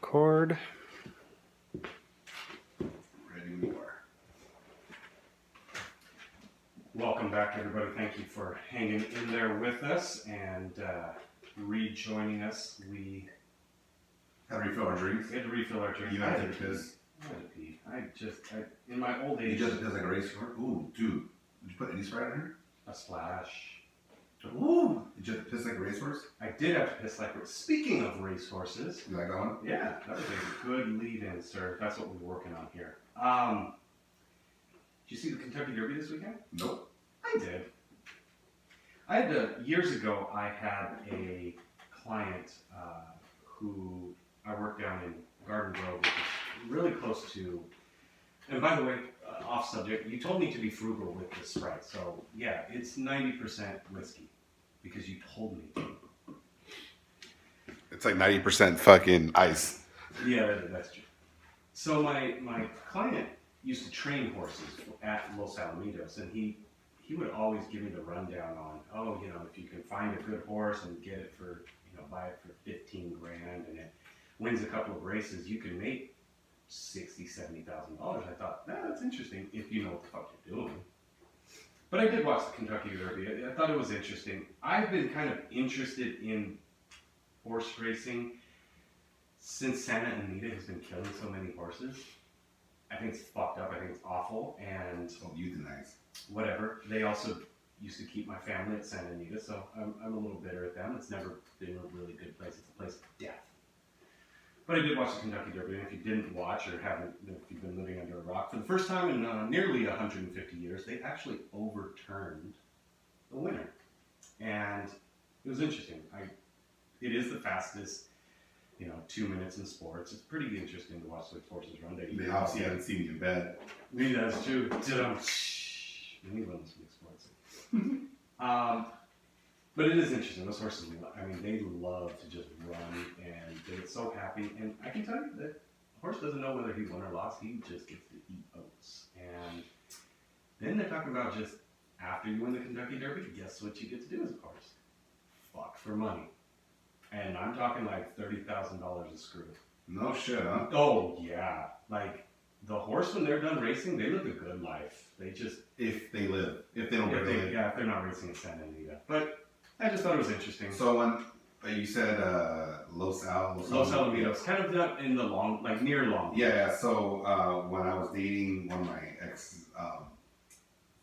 Record. Ready when you are. Welcome back, everybody. Thank you for hanging in there with us and rejoining us. We Had to refill our drinks. had to refill our drinks. You had to piss. I had to pee. In my old You age, just piss like a race car. Ooh, dude. Did you put any Sprite in here? a splash. Ooh. Did you have to piss like a racehorse? I did have to piss like. Speaking of racehorses, You like that one? yeah, that was a good lead-in, sir. That's what we're working on here. Did you see the Kentucky Derby this weekend? Nope. I did. I had years ago. I had a client who I worked down in Garden Grove, which is really close to. And by the way, off subject, you told me to be frugal with the Sprite, so yeah, it's 90% whiskey because you told me to. It's like 90% fucking ice. Yeah, that's true. So my client used to train horses at Los Alamitos, and he would always give me the rundown on, if you can find a good horse and get it for, buy it for 15 grand and it wins a couple of races, you can make $60,000, $70,000. I thought, that's interesting if you know what the fuck you're doing. But I did watch the Kentucky Derby. I thought it was interesting. I've been kind of interested in horse racing since Santa Anita has been killing so many horses. I think it's fucked up. I think it's awful. And Oh, euthanize. whatever. They also used to keep my family at Santa Anita, so I'm a little bitter at them. It's never been a really good place. It's a place of death. But I did watch the Kentucky Derby, and if you didn't watch or if you've been living under a rock, for the first time in nearly 150 years, they actually overturned the winner. And it was interesting. It is the fastest, 2 minutes in sports. It's pretty interesting to watch the horses run. They obviously haven't seen you in bed. Maybe that's true. We need one of those big sports. But it is interesting. Those horses, they love to just run, and they get so happy. And I can tell you that a horse doesn't know whether he won or lost. He just gets to eat oats. And then they're talking about just after you win the Kentucky Derby, guess what you get to do as a horse? Fuck for money. And I'm talking like $30,000 a screw. No shit, huh? Oh, yeah. Like, the horse, when they're done racing, they live a good life. They just... If they live. If they don't if barely live. Yeah, if they're not racing at Santa Anita. But I just thought it was interesting. So when you said Los Alamitos, kind of in the long, like near Long. Yeah, so when I was dating one of my exes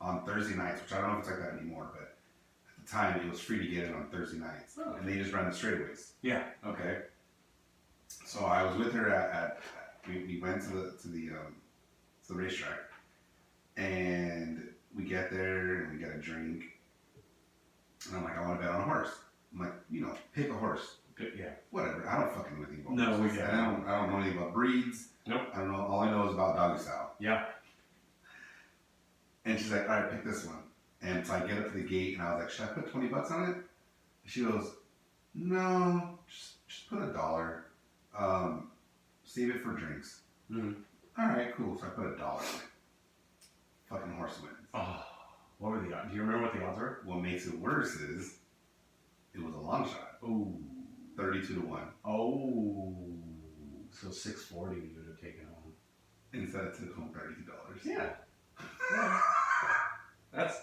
on Thursday nights, which I don't know if it's like that anymore, but at the time it was free to get in on Thursday nights. Oh. And they just ran the straightaways. Yeah. Okay. So I was with her we went to the racetrack, and we get there and we get a drink, and I'm like, I want to bet on a horse. I'm like, pick a horse. Good, yeah. Whatever. I don't fucking know anything about No, horses. we get it. I don't know anything about breeds. Nope. I don't know. All I know is about doggy style. Yeah. And she's like, all right, pick this one. And so I get up to the gate, and I was like, should I put $20 on it? And she goes, no, just put $1. Save it for drinks. Mm-hmm. All right, cool. So I put $1 on it. Fucking horse wins. Oh, what were the odds? Do you remember what the odds were? What makes it worse is it was a long shot. Ooh. 32-1. Oh. So 640 you would have taken home. Instead it took home $32. Yeah. Yeah. That's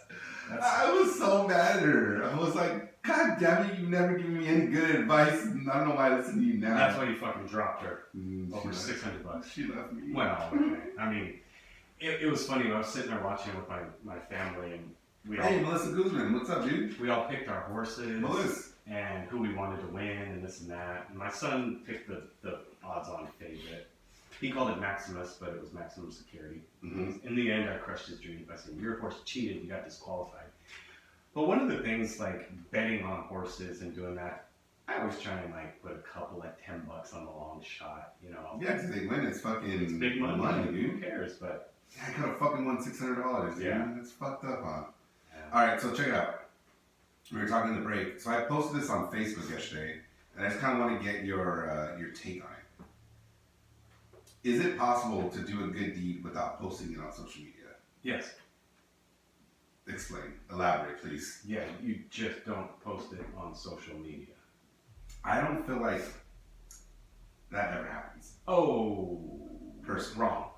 I was so mad at her. I was like, God damn it, you've never given me any good advice, and I don't know why I listen to you now. That's why you fucking dropped her. Over She left- $600. She left me. Well, okay. It was funny. I was sitting there watching with my family, and Hey, Melissa Guzman, what's up, dude? we all picked our horses Melissa. and who we wanted to win and this and that. And my son picked the odds-on favorite. He called it Maximus, but it was Maximum Security. Mm-hmm. In the end, I crushed his dream by saying, your horse cheated, you got disqualified. But one of the things, like betting on horses and doing that, I always try and put a couple at $10 on the long shot, Yeah, because they win, it's fucking It's big money, dude. who cares? But Yeah, I could have fucking won $600, dude. Yeah. That's fucked up, huh? yeah. Alright, so check it out. We were talking in the break. So I posted this on Facebook yesterday, and I just kind of want to get your take on it. Is it possible to do a good deed without posting it on social media? Yes. Explain. Elaborate, please. Yeah, you just don't post it on social media. I don't feel like that ever happens. person. Wrong.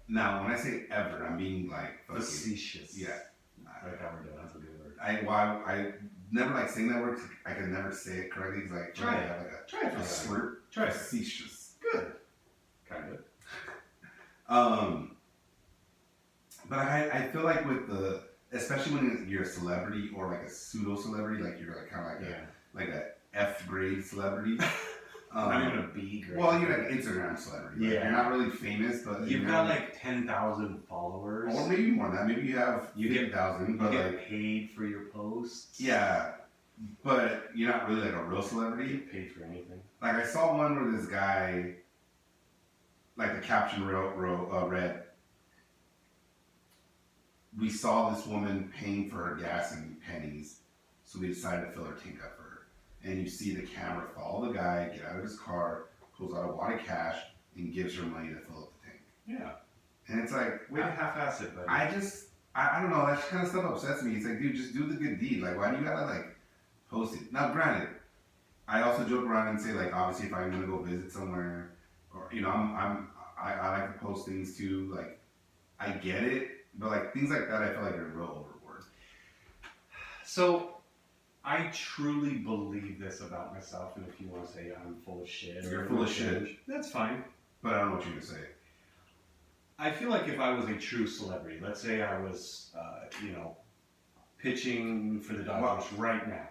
Now, when I say ever, I'm being like fucking, Facetious. yeah. Like how we're doing. That's a good word. I never like saying that word. 'Cause I can never say it correctly. It's like Try it. I have like Try it for a a second. slurp. Try it. Facetious. Good. Kind of. But I feel like with the, especially when you're a celebrity or like a pseudo celebrity, like you're like kind of like Yeah. like a F grade celebrity. Not even a B grade. Well, you're like Instagram celebrity. Like, Yeah. you're not really famous, but You've got like 10,000 followers. or maybe more than that. Maybe you have You get 50,000, You but get like paid for your posts. yeah, but you're not really like a real You celebrity. get paid for anything. Like I saw one where this guy, like the caption read, "We saw this woman paying for her gas in pennies, so we decided to fill her tank up for her." And you see the camera follow the guy, get out of his car, pulls out a wad of cash, and gives her money to fill up the tank. Yeah. And it's like, Way to half-ass it, buddy. I don't know, that kind of stuff upsets me. It's like, dude, just do the good deed. Like, why do you gotta like post it? Now, granted, I also joke around and say like, obviously, if I'm gonna go visit somewhere, or you know, I like to post things too. Like, I get it, but like things like that, I feel like are real overboard. So, I truly believe this about myself, and if you want to say I'm full of shit, or You're full of shit. that's fine. But I don't know what you're gonna say. I feel like if I was a true celebrity, let's say I was, pitching for the Dodgers right now,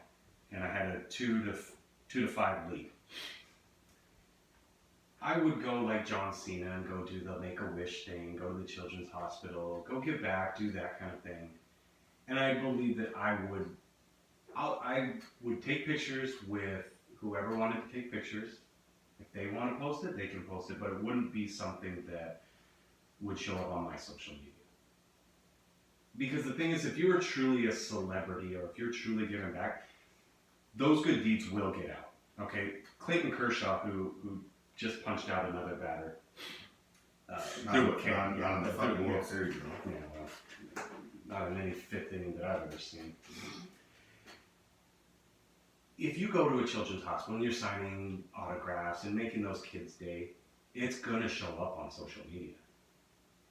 and I had a 2-5 lead, I would go like John Cena and go do the Make-A-Wish thing, go to the Children's Hospital, go give back, do that kind of thing. And I believe that I would take pictures with whoever wanted to take pictures. If they want to post it, they can post it, but it wouldn't be something that would show up on my social media. Because the thing is, if you're truly a celebrity or if you're truly giving back, those good deeds will get out. Okay, Clayton Kershaw, who just punched out another batter through a can. Not in the fucking World Series, bro. Yeah, well, not in any fifth inning that I've ever seen. If you go to a children's hospital and you're signing autographs and making those kids' day, it's gonna show up on social media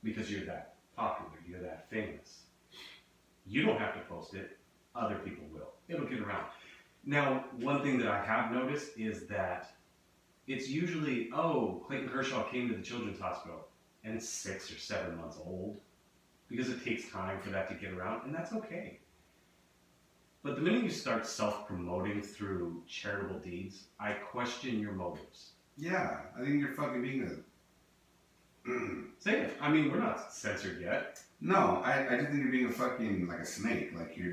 because you're that popular, you're that famous. You don't have to post it; other people will. It'll get around. Now, one thing that I have noticed is that it's usually, Clayton Kershaw came to the children's hospital and 6 or 7 months old, because it takes time for that to get around, and that's okay. But the minute you start self-promoting through charitable deeds, I question your motives. Yeah, I think you're fucking being a. Say it. I mean, we're not censored yet. No, I just think you're being a fucking like a snake. Like you're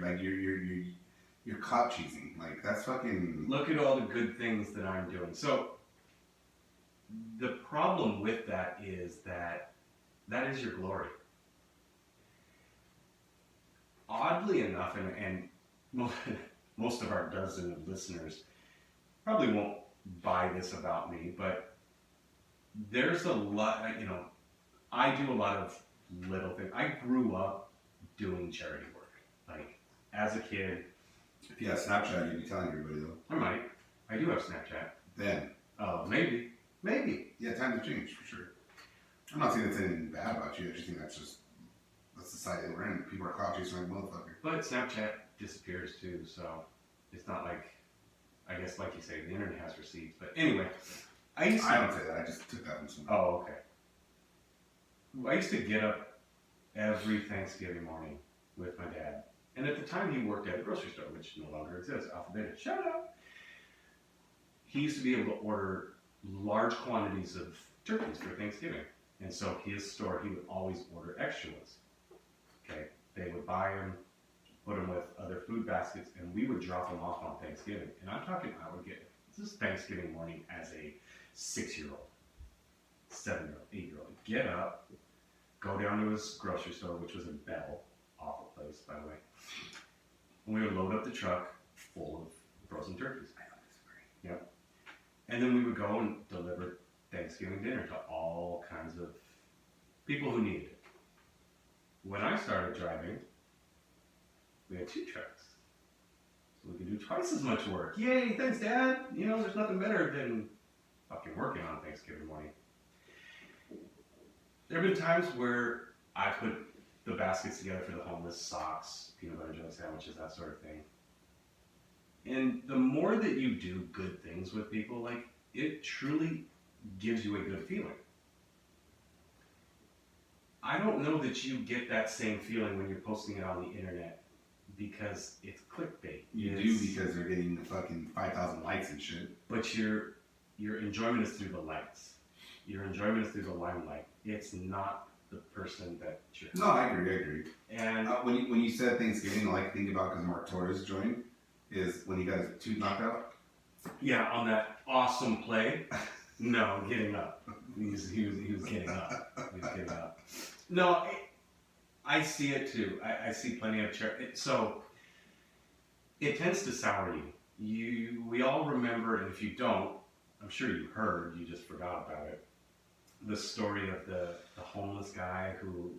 clout cheesing. Like that's fucking. Look at all the good things that I'm doing. So the problem with that is that is your glory. Oddly enough, and most of our dozen of listeners probably won't buy this about me, but there's a lot, I do a lot of little things. I grew up doing charity work. Like, as a kid. If you had Snapchat, you'd be telling everybody though. I might. I do have Snapchat. Then. Oh, maybe. Maybe. Yeah, times have changed for sure. I'm not saying that's anything bad about you. I just think that's the society that we're in. People are clout chasing like a motherfucker. But Snapchat disappears too, so it's not like, I guess like you say, the internet has receipts. But anyway, I don't say that. I just took that from somewhere. Oh, okay. I used to get up every Thanksgiving morning with my dad. And at the time he worked at a grocery store, which no longer exists. Alpha Beta, shout out. He used to be able to order large quantities of turkeys for Thanksgiving. And so his store, he would always order extra ones. Okay, they would buy them, put them with other food baskets, and we would drop them off on Thanksgiving. And I'm talking, I would get, this is Thanksgiving morning as a 6-year-old, 7-year-old, 8-year-old. Get up, go down to his grocery store, which was in Bell, awful place, by the way. And we would load up the truck full of frozen turkeys. I don't disagree. Yep. And then we would go and deliver Thanksgiving dinner to all kinds of people who needed it. When I started driving, we had 2 trucks. So we could do twice as much work. Yay, thanks, Dad. There's nothing better than fucking working on Thanksgiving morning. there have been times where I put the baskets together for the homeless, socks, peanut butter jelly sandwiches, that sort of thing. And the more that you do good things with people, like, it truly gives you a good feeling. I don't know that you get that same feeling when you're posting it on the internet because it's clickbait. You do because they're getting the fucking 5,000 likes and shit. But your enjoyment is through the lights. Your enjoyment is through the limelight. It's not the person that you're. No, I agree. And when you said Thanksgiving, all I can think about because Mark Torres joined is when he got his tooth knocked out. yeah, on that awesome play. No, getting up. He was getting up. He was getting up. No, I see it too. I see plenty of so it tends to sour you. We all remember, and if you don't, I'm sure you heard, you just forgot about it. The story of the homeless guy who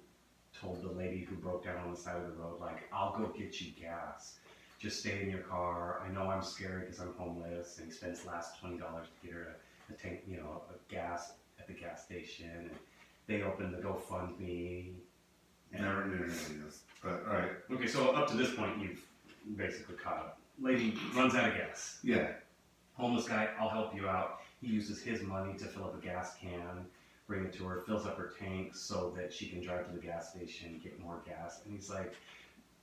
told the lady who broke down on the side of the road, like, I'll go get you gas. Just stay in your car. I know I'm scary because I'm homeless. And he spends the last $20 to get her a tank, a gas at the gas station. And they open the GoFundMe. Never knew this. But all right. Okay, so up to this point, you've basically caught up. Lady runs out of gas. Yeah. Homeless guy, I'll help you out. He uses his money to fill up a gas can, bring it to her, fills up her tank so that she can drive to the gas station, get more gas. And he's like,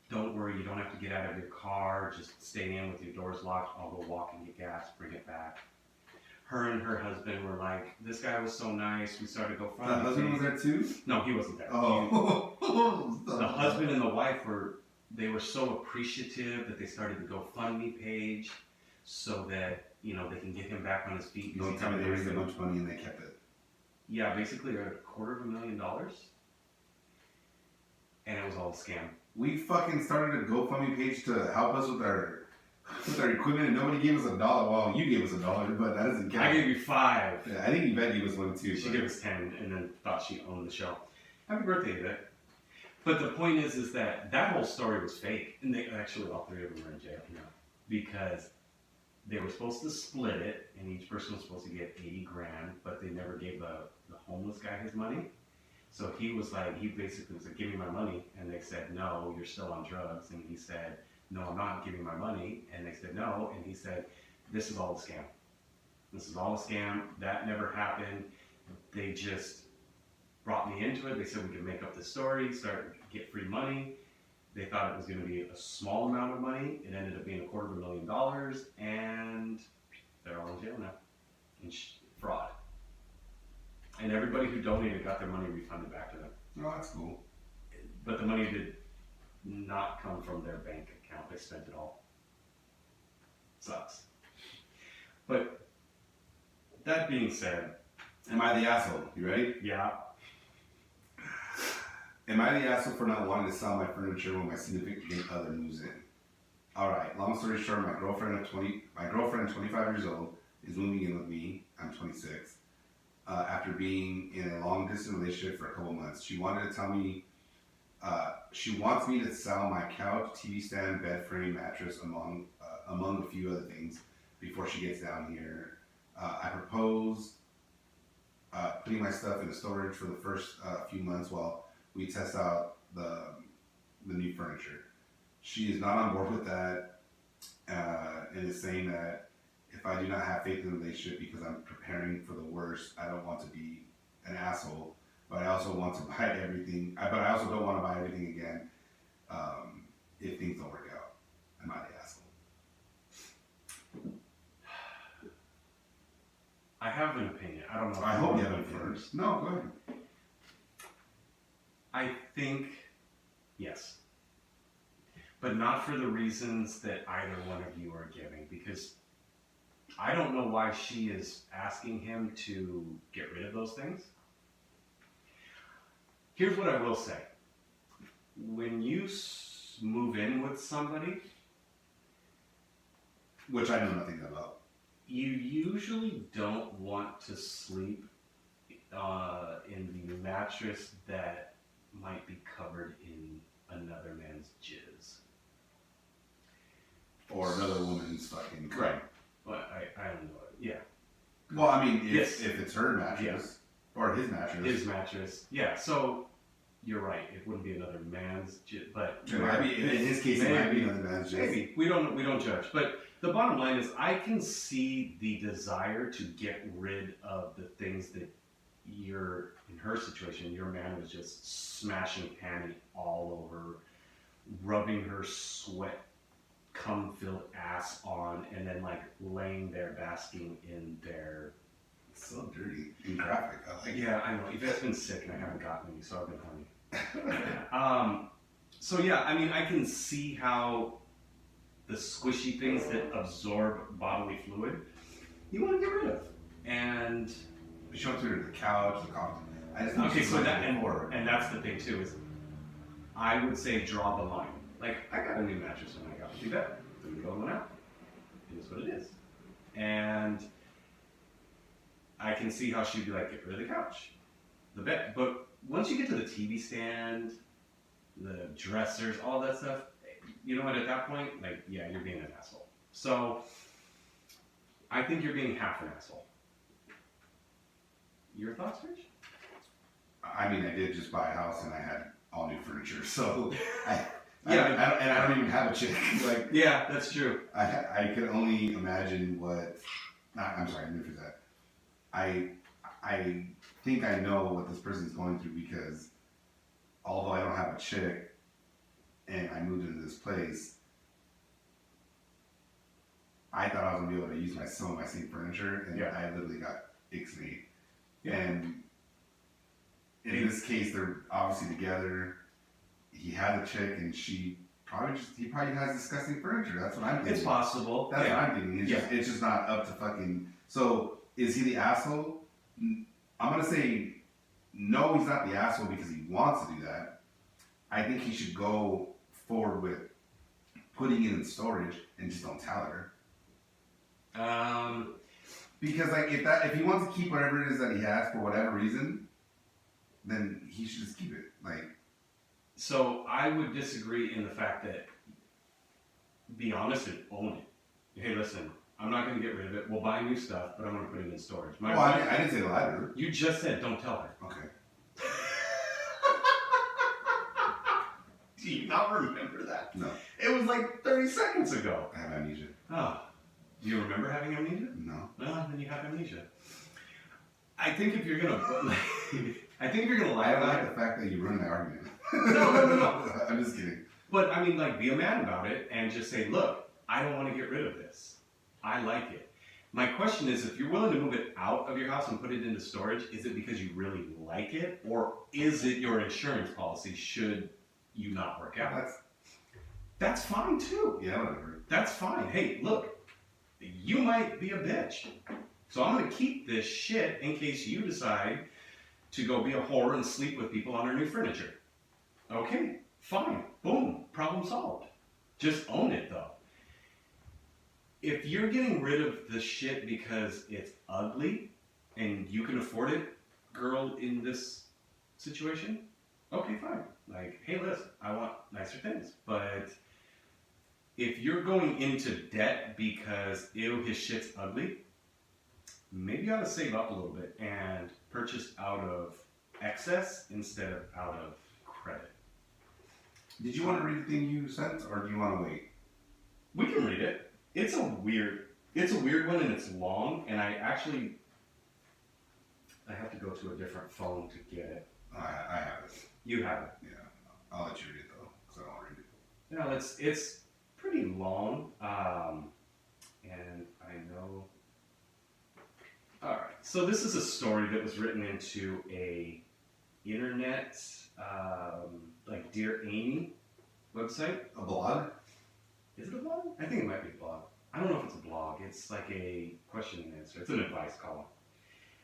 don't worry, you don't have to get out of your car. Just stay in with your doors locked. I'll go walk and get gas, bring it back. Her and her husband were like, this guy was so nice. We started GoFundMe. The husband was there too? No, he wasn't there. Oh. The husband and the wife were so appreciative that they started the GoFundMe page so that, they can get him back on his feet. Don't tell me they raised a bunch of money and they kept it. Yeah, basically $250,000. And it was all a scam. We fucking started a GoFundMe page to help us with our equipment and nobody gave us $1. Well, you gave us $1, but that doesn't count. I gave you $5. Yeah, I think Yvette gave us one too. She gave us 10 and then thought she owned the show. Happy birthday, Yvette. But the point is that whole story was fake. And they actually, all three of them are in jail now. Because they were supposed to split it and each person was supposed to get $80,000, but they never gave the homeless guy his money. So he basically was like, give me my money. And they said, no, you're still on drugs. And he said, no, I'm not giving my money. And they said, no. And he said, this is all a scam. This is all a scam. That never happened. They just brought me into it. They said we could make up the story, get free money. They thought it was going to be a small amount of money. It ended up being $250,000, and they're all in jail now. In fraud. And everybody who donated got their money refunded back to them. Oh, that's cool. But the money did not come from their bank account. They spent it all. Sucks. But that being said, am I the asshole? You ready? Yeah. Am I the asshole for not wanting to sell my furniture when my significant other moves in? All right. Long story short, my girlfriend, 25 years old, is moving in with me. I'm 26. After being in a long distance relationship for a couple months, she wanted to tell me. She wants me to sell my couch, TV stand, bed frame, mattress, among a few other things, before she gets down here. I proposed putting my stuff in the storage for the first few months while we test out the new furniture. She is not on board with that, and is saying that if I do not have faith in the relationship because I'm preparing for the worst, I don't want to be an asshole. But I also want to buy everything. But I also don't want to buy everything again if things don't work out. Am I the asshole? I have an opinion. I don't know. I hope you have it first. No, go ahead. I think yes. But not for the reasons that either one of you are giving. Because I don't know why she is asking him to get rid of those things. Here's what I will say. When you move in with somebody, which I know nothing about, you usually don't want to sleep in the mattress that might be covered in another man's jizz. Or another woman's fucking cum. Right. Well, I don't know. Yeah. Well, I mean, Yes. if it's her mattress. Or his mattress. His mattress. Yeah, so you're right. It wouldn't be another man's, but It might be, in his case, it might be another man's jizz. maybe we don't judge. But the bottom line is, I can see the desire to get rid of the things that you're in her situation. Your man was just smashing panty all over, rubbing her sweat, cum-filled ass on, and then like laying there basking in their. It's so dirty and graphic. I like it. Yeah, I know. Yvette's been sick and I haven't gotten any, so I've been horny. So yeah, I mean, I can see how the squishy things that absorb bodily fluid, you want to get rid of. And We showed her the couch, the coffee. I just think okay, she's so like that a horror. and that's the thing too is, I would say draw the line. Like I got a new mattress when I got with Yvette. Didn't go one out. It is what it is. And I can see how she'd be like, get rid of the couch, the bed. But once you get to the TV stand, the dressers, all that stuff, you know what? At that point, like, yeah, you're being an asshole. So I think you're being half an asshole. Your thoughts, Rich? I mean, I did just buy a house and I had all new furniture, so I Yeah. I don't even have a chick. Like, Yeah, that's true. I could only imagine what. I'm sorry, I didn't for that. I think I know what this person's going through because although I don't have a chick and I moved into this place, I thought I was gonna be able to use some of my same furniture, and Yeah. I literally got ixnay. Yeah. And in this case, they're obviously together. He had a chick, and he probably has disgusting furniture. That's what I'm thinking. It's possible. That's Yeah. what I'm thinking. It's just not up to fucking. So is he the asshole? I'm gonna say no. He's not the asshole because he wants to do that. I think he should go forward with putting it in storage and just don't tell her. Because like if he wants to keep whatever it is that he has for whatever reason, then he should just keep it. Like. So I would disagree in the fact that be honest and own it. Hey, listen, I'm not going to get rid of it. We'll buy new stuff, but I'm going to put it in storage. I didn't say the latter. You just said don't tell her. Okay. Do you not remember that? No, It was like 30 seconds ago. I have amnesia. Oh, do you remember having amnesia? No. No, then you have amnesia. I think if you're gonna, lie I don't about like it. the fact that you ruined my argument. No. I'm just kidding. But I mean, like, be a man about it and just say, look, I don't want to get rid of this. I like it. My question is, if you're willing to move it out of your house and put it into storage, is it because you really like it, or is it your insurance policy should you not work out? That's fine too. Yeah, whatever. That's fine. Hey, look, you might be a bitch. So I'm going to keep this shit in case you decide to go be a whore and sleep with people on our new furniture. Okay, fine. Boom. Problem solved. Just own it though. If you're getting rid of the shit because it's ugly and you can afford it, girl, in this situation, okay, fine. Like, hey, listen, I want nicer things. But if you're going into debt because, ew, his shit's ugly, maybe you ought to save up a little bit and purchase out of excess instead of out of credit. Did you want to read the thing you sent, or do you want to wait? We can read it. It's a weird one and it's long, and I have to go to a different phone to get it. I have it. You have it. Yeah, I'll let you read it though, because I don't want to read it. You know, it's pretty long, and I know. All right, so this is a story that was written into a internet, like Dear Amy website. A blog? Is it a blog? I think it might be a blog. I don't know if it's a blog. It's like a question and answer. It's an advice column.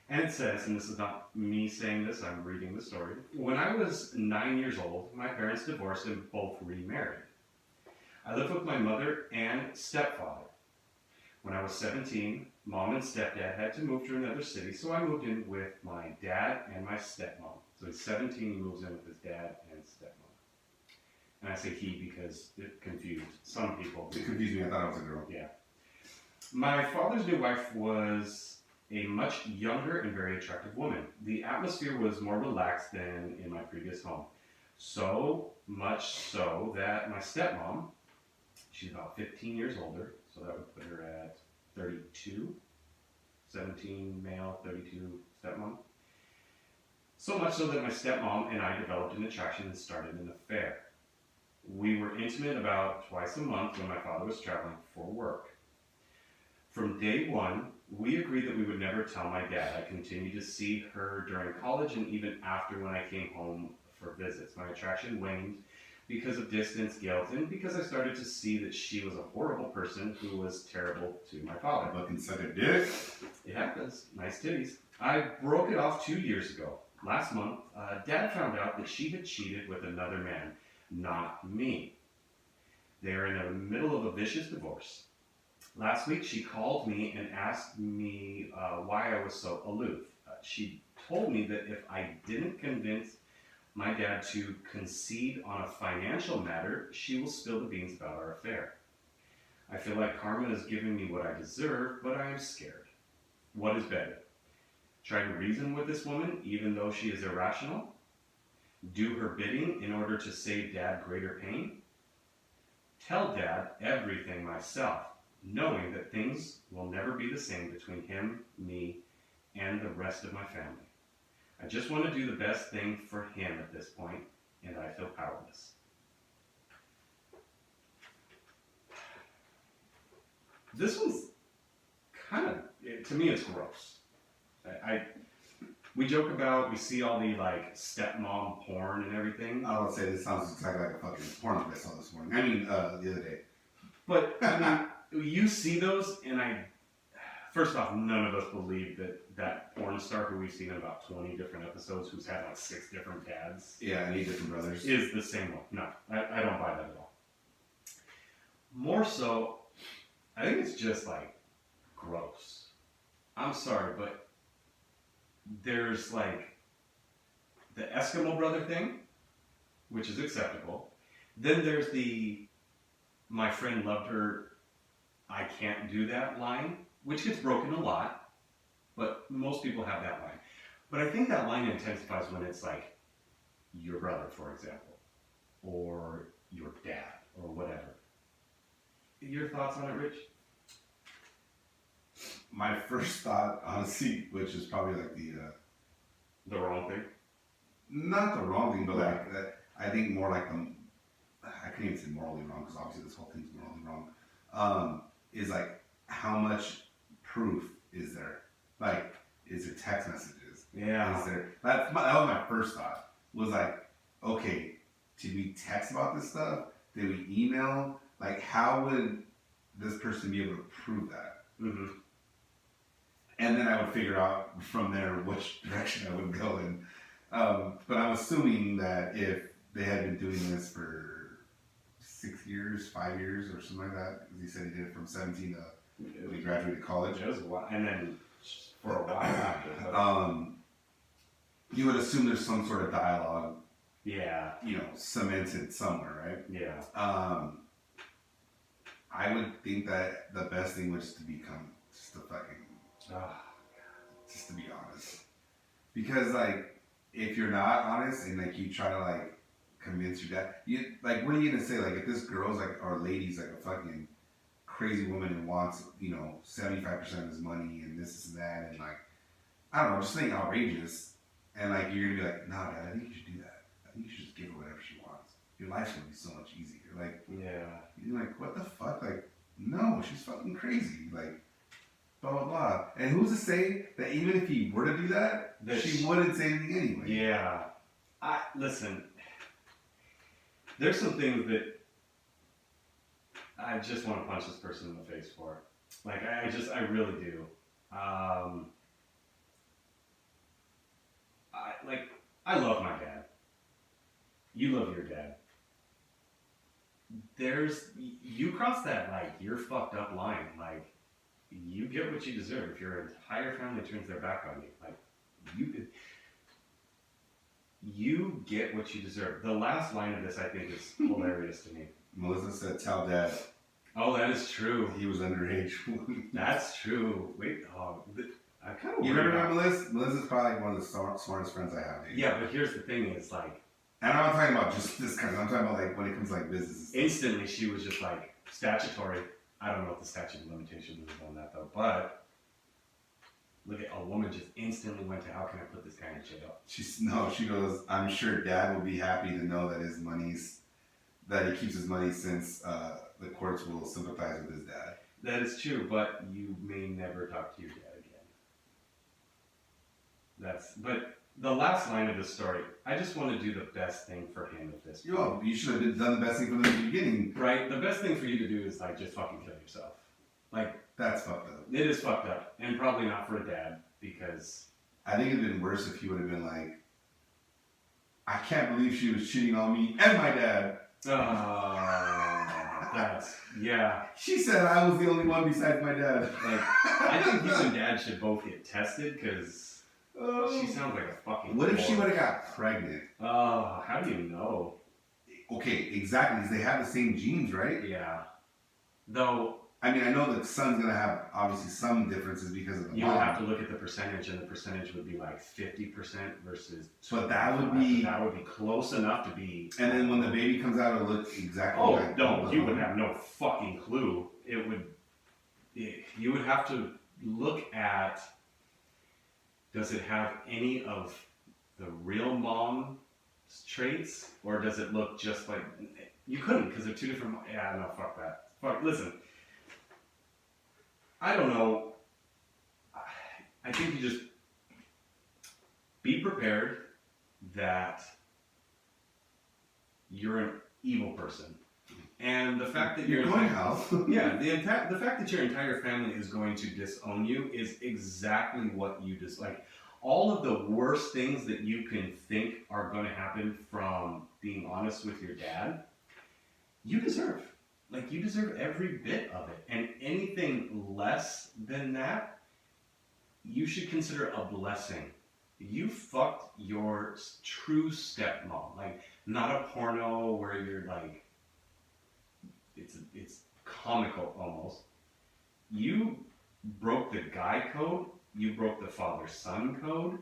And it says, and this is not me saying this, I'm reading the story. When I was 9 years old, my parents divorced and both remarried. I lived with my mother and stepfather. When I was 17, mom and stepdad had to move to another city, so I moved in with my dad and my stepmom. So he's 17, he moves in with his dad and stepmom. And I say he because it confused some people. It confused me. I thought it was a girl. Yeah. My father's new wife was a much younger and very attractive woman. The atmosphere was more relaxed than in my previous home. So much so that my stepmom, she's about 15 years older, so that would put her at 32, 17 male, 32 stepmom. So much so that my stepmom and I developed an attraction and started an affair. We were intimate about twice a month when my father was traveling for work. From day one, we agreed that we would never tell my dad. I continued to see her during college and even after when I came home for visits. My attraction waned because of distance, guilt, and because I started to see that she was a horrible person who was terrible to my father. Fucking suck a dick. It happens. Nice titties. I broke it off 2 years ago. Last month, Dad found out that she had cheated with another man, not me. They are in the middle of a vicious divorce. Last week, she called me and asked me why I was so aloof. She told me that if I didn't convince my dad to concede on a financial matter, she will spill the beans about our affair. I feel like karma is giving me what I deserve, but I am scared. What is better? Try to reason with this woman, even though she is irrational? Do her bidding in order to save Dad greater pain? Tell Dad everything myself, knowing that things will never be the same between him, me, and the rest of my family. I just want to do the best thing for him at this point, and I feel powerless. This one's kind of, to me, it's gross. We joke about, we see all the like stepmom porn and everything. I would say this sounds exactly like a fucking porno I saw this morning. I mean, the other day. But I mean, you see those, and first off, none of us believe that porn star who we've seen in about 20 different episodes, who's had like 6 different dads, Yeah, and 8 different brothers. is the same one. No, I don't buy that at all. More so, I think it's just like gross. I'm sorry, but there's like the Eskimo brother thing, which is acceptable. Then there's the my friend loved her, I can't do that line, which gets broken a lot, but most people have that line. But I think that line intensifies when it's like your brother, for example, or your dad, or whatever. Your thoughts on it, Rich? My first thought, honestly, which is probably like The wrong thing? not the wrong thing, but like I think more like I can't even say morally wrong because obviously this whole thing's morally wrong. Is like how much proof is there? Like, is it text messages? Yeah. Is there? That was my first thought. Was like, okay, did we text about this stuff? Did we email? Like, how would this person be able to prove that? Mm-hmm. And then I would figure out from there which direction I would go in. But I'm assuming that if they had been doing this for 6 years, 5 years, or something like that, because he said he did it from 17 to when he graduated college. It was a while, and then for a while after. You would assume there's some sort of dialogue, Yeah. cemented somewhere, right? Yeah. I would think that the best thing was to become just a fucking, just to be honest. Because, like, if you're not honest and, like, you try to, like, convince your dad, like, what are you going to say? Like, if this girl's, like, or lady's, like, a fucking crazy woman and wants, 75% of his money and this and that, and, like, I don't know, just something outrageous, and, like, you're going to be like, nah, Dad, I think you should do that. I think you should just give her whatever she wants. Your life's going to be so much easier. Like, Yeah. you're like, what the fuck? Like, no, she's fucking crazy. Like, blah, blah, blah. And who's to say that even if he were to do that, she wouldn't say anything anyway? Yeah. Listen, there's some things that I just want to punch this person in the face for. Like, I really do. I love my dad. You love your dad. You cross that, like, you're fucked up line. Like, you get what you deserve. If your entire family turns their back on you, like, you get what you deserve. The last line of this, I think, is hilarious to me. Melissa said, tell Dad. Oh, that is true. He was underage. That's true. Wait, I kind of You remember about Melissa? Melissa's probably one of the smartest friends I have, dude. Yeah, but here's the thing: is like, And I'm not talking about just this kind. I'm talking about like when it comes to like business. instantly she was just like statutory. I don't know what the statute of limitations is on that though, but look at a woman just instantly went to how can I put this guy in jail? She goes, I'm sure Dad will be happy to know that that he keeps his money since the courts will sympathize with his dad. That is true, but you may never talk to your dad again. But the last line of the story, I just want to do the best thing for him at this point. You should have done the best thing from the beginning. Right? The best thing for you to do is like just fucking kill yourself. Like, that's fucked up. it is fucked up. And probably not for a dad, because I think it'd been worse if he would have been like, I can't believe she was cheating on me and my dad. Yeah. She said I was the only one besides my dad. Like, I think you and dad should both get tested, because she sounds like a fucking What if she whore. would have got pregnant? Oh, how do you know? Okay, exactly, because they have the same genes, right? Yeah. Though, I mean, I know the son's gonna have obviously some differences because of the you mom. would have to look at the percentage, and the percentage would be like 50% versus. So that would be. That would be close enough to be. And then when the baby comes out, it'll look exactly Oh like. no, you would have no fucking clue. You would have to look at. Does it have any of the real mom's traits, or does it look just like? You couldn't, because they're two different. Yeah, no, fuck that. Listen. I don't know. I think you just be prepared that you're an evil person, and the fact that You're going out. yeah, the fact that your entire family is going to disown you is exactly what you dislike. All of the worst things that you can think are going to happen from being honest with your dad, you deserve. Like, you deserve every bit of it. And anything less than that, you should consider a blessing. You fucked your true stepmom. Like, not a porno where you're like, it's comical almost. You broke the guy code. You broke the father-son code.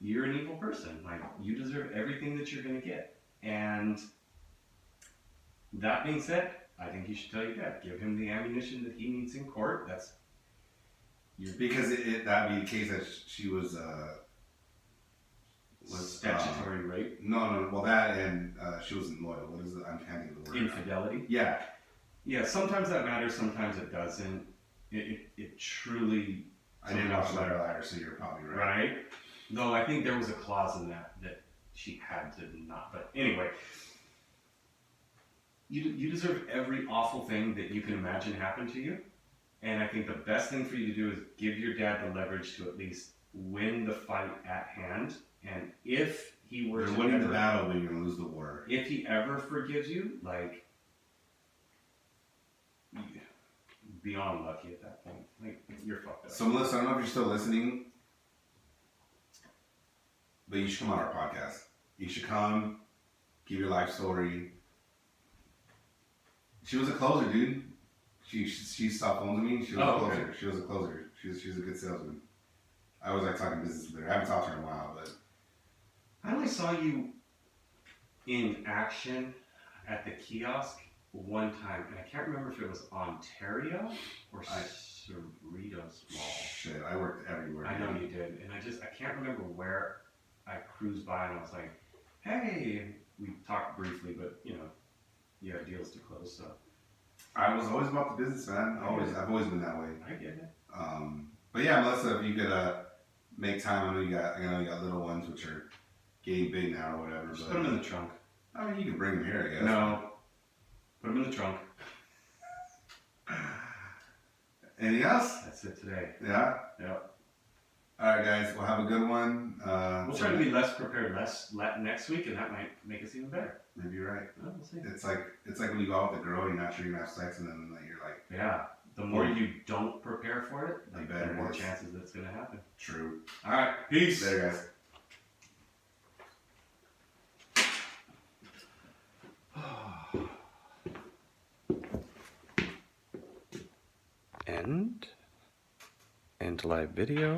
You're an evil person. Like, you deserve everything that you're going to get. And that being said, I think you should tell your dad. Give him the ammunition that he needs in court. That's because that'd be the case that she was statutory rape. No. Well, that and she wasn't loyal. What is it? I'm handing the word. Infidelity. Yeah. Yeah. Sometimes that matters. Sometimes it doesn't. It truly. I didn't watch Liar, so you're probably right. Right. Though I think there was a clause in that she had to not. But anyway. You deserve every awful thing that you can imagine happen to you. And I think the best thing for you to do is give your dad the leverage to at least win the fight at hand. And if he were You're to winning the battle, but you're going to lose the war. If he ever forgives you, like, beyond lucky at that point. Like, you're fucked up. So, Melissa, I don't know if you're still listening, but you should come on our podcast. You should come, give your life story. She was a closer, dude. She stopped phoning me. She was a closer. Okay. She was a closer. She's a good salesman. I always like talking business with her. I haven't talked to her in a while, but I only saw you in action at the kiosk one time, and I can't remember if it was Ontario or Cerritos Mall. Shit, I worked everywhere. I know you did, and I can't remember where I cruised by, and I was like, hey, and we talked briefly, but you have deals to close, so. I was always about the business, man. I've always been that way. I get it. But yeah, Melissa, if you could make time, I know you got little ones which are getting big now or whatever. Just put them in the trunk. I mean, you can bring them here, I guess. No, put them in the trunk. Anything else? That's it today. Yeah. Yep. All right, guys. We'll have a good one. We'll try to be less prepared next week, and that might make us even better. Maybe you're right. Well, we'll see. It's like when you go out with a girl, you're not sure you're gonna have sex, and then you're like, yeah. The more you don't prepare for it, the more chances it's gonna happen. True. All right. Peace. Later, guys. End. into live video.